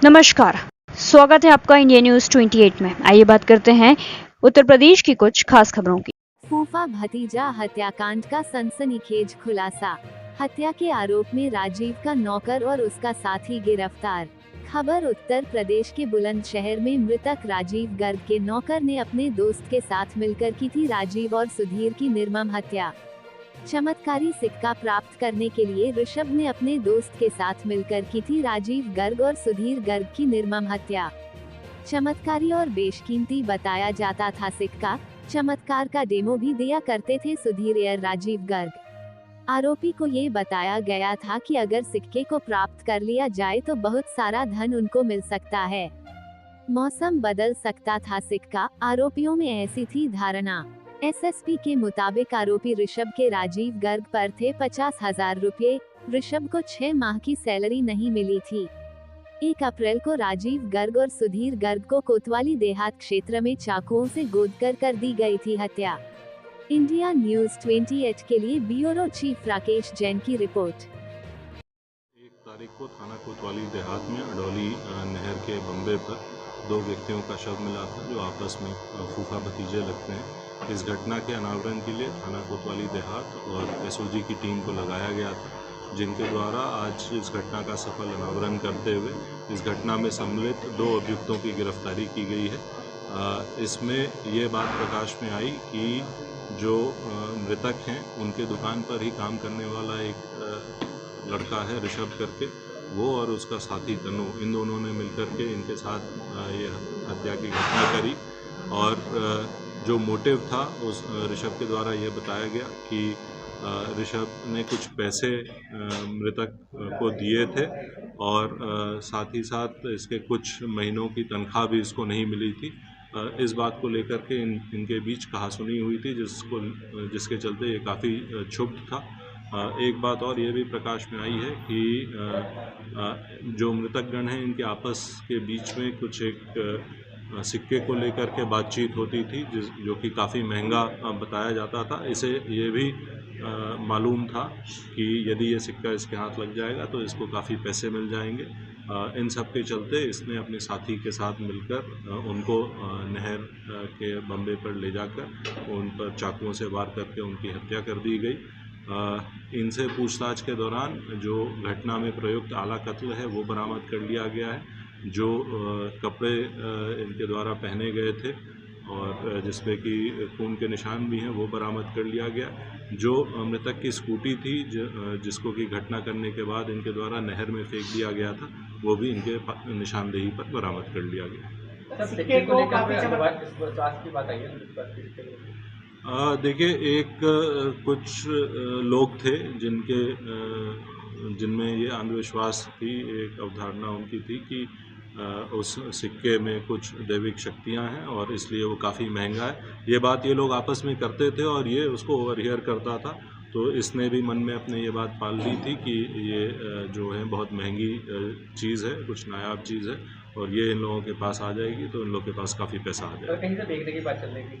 नमस्कार, स्वागत है आपका इंडिया न्यूज 28 में। आइए बात करते हैं उत्तर प्रदेश की कुछ खास खबरों की। फूफा भतीजा हत्याकांड का सनसनीखेज खुलासा। हत्या के आरोप में राजीव का नौकर और उसका साथी गिरफ्तार। खबर उत्तर प्रदेश के बुलंदशहर में मृतक राजीव गर्ग के नौकर ने अपने दोस्त के साथ मिलकर की थी राजीव और सुधीर की निर्मम हत्या। चमत्कारी सिक्का प्राप्त करने के लिए ऋषभ ने अपने दोस्त के साथ मिलकर की थी राजीव गर्ग और सुधीर गर्ग की निर्मम हत्या। चमत्कारी और बेशकीमती बताया जाता था सिक्का। चमत्कार का डेमो भी दिया करते थे सुधीर और राजीव गर्ग। आरोपी को ये बताया गया था कि अगर सिक्के को प्राप्त कर लिया जाए तो बहुत सारा धन उनको मिल सकता है, मौसम बदल सकता था सिक्का। आरोपियों में ऐसी थी धारणा। एसएसपी के मुताबिक आरोपी ऋषभ के राजीव गर्ग पर थे 50,000 रुपये। ऋषभ को 6 माह की सैलरी नहीं मिली थी। 1 अप्रैल को राजीव गर्ग और सुधीर गर्ग को कोतवाली देहात क्षेत्र में चाकुओं से गोदकर कर दी गई थी हत्या। इंडिया न्यूज 28 के लिए ब्यूरो चीफ राकेश जैन की रिपोर्ट। 1 तारीख को थाना कोतवाली देहात में अडौली नहर के बंबे पर 2 व्यक्तियों का शव मिला था जो आपस में फूफा भतीजे लगते हैं। इस घटना के अनावरण के लिए थाना कोतवाली देहात और एसओजी की टीम को लगाया गया था, जिनके द्वारा आज इस घटना का सफल अनावरण करते हुए इस घटना में सम्मिलित 2 अभियुक्तों की गिरफ्तारी की गई है। इसमें ये बात प्रकाश में आई कि जो मृतक हैं उनके दुकान पर ही काम करने वाला एक लड़का है ऋषभ करके, वो और उसका साथी तनु, इन दोनों ने मिलकर के इनके साथ ये हत्या की घटना करी। और जो मोटिव था उस ऋषभ के द्वारा ये बताया गया कि ऋषभ ने कुछ पैसे मृतक को दिए थे और साथ ही साथ इसके कुछ महीनों की तनख्वाह भी इसको नहीं मिली थी। इस बात को लेकर के इनके बीच कहासुनी हुई थी, जिसके चलते ये काफ़ी क्षुब्ध था। एक बात और ये भी प्रकाश में आई है कि जो मृतकगण हैं इनके आपस के बीच में कुछ एक सिक्के को लेकर के बातचीत होती थी, जो कि काफ़ी महंगा बताया जाता था। इसे ये भी मालूम था कि यदि ये सिक्का इसके हाथ लग जाएगा तो इसको काफ़ी पैसे मिल जाएंगे। इन सब के चलते इसने अपने साथी के साथ मिलकर उनको नहर के बंबे पर ले जाकर उन पर चाकुओं से वार करके उनकी हत्या कर दी गई। इनसे पूछताछ के दौरान जो घटना में प्रयुक्त आला कत्ल है वो बरामद कर लिया गया है। जो कपड़े इनके द्वारा पहने गए थे और जिसपे कि खून के निशान भी हैं वो बरामद कर लिया गया। जो मृतक की स्कूटी थी जिसको कि घटना करने के बाद इनके द्वारा नहर में फेंक दिया गया था, वो भी इनके निशानदेही पर बरामद कर लिया गया। देखिए, कुछ लोग थे जिनमें ये अंधविश्वास थी, एक अवधारणा उनकी थी कि उस सिक्के में कुछ दैविक शक्तियां हैं और इसलिए वो काफ़ी महंगा है। ये बात ये लोग आपस में करते थे और ये उसको ओवरहियर करता था, तो इसने भी मन में अपने ये बात पाल ली थी कि ये जो है बहुत महंगी चीज़ है, कुछ नायाब चीज़ है और ये इन लोगों के पास आ जाएगी तो इन लोगों के पास काफ़ी पैसा आ जाएगा। कहीं से देखने की बात चल रही थी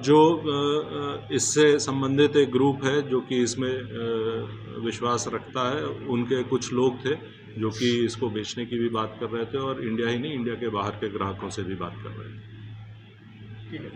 जो इससे संबंधित एक ग्रुप है जो कि इसमें विश्वास रखता है, उनके कुछ लोग थे जो कि इसको बेचने की भी बात कर रहे थे और इंडिया ही नहीं, इंडिया के बाहर के ग्राहकों से भी बात कर रहे थे। ठीक है।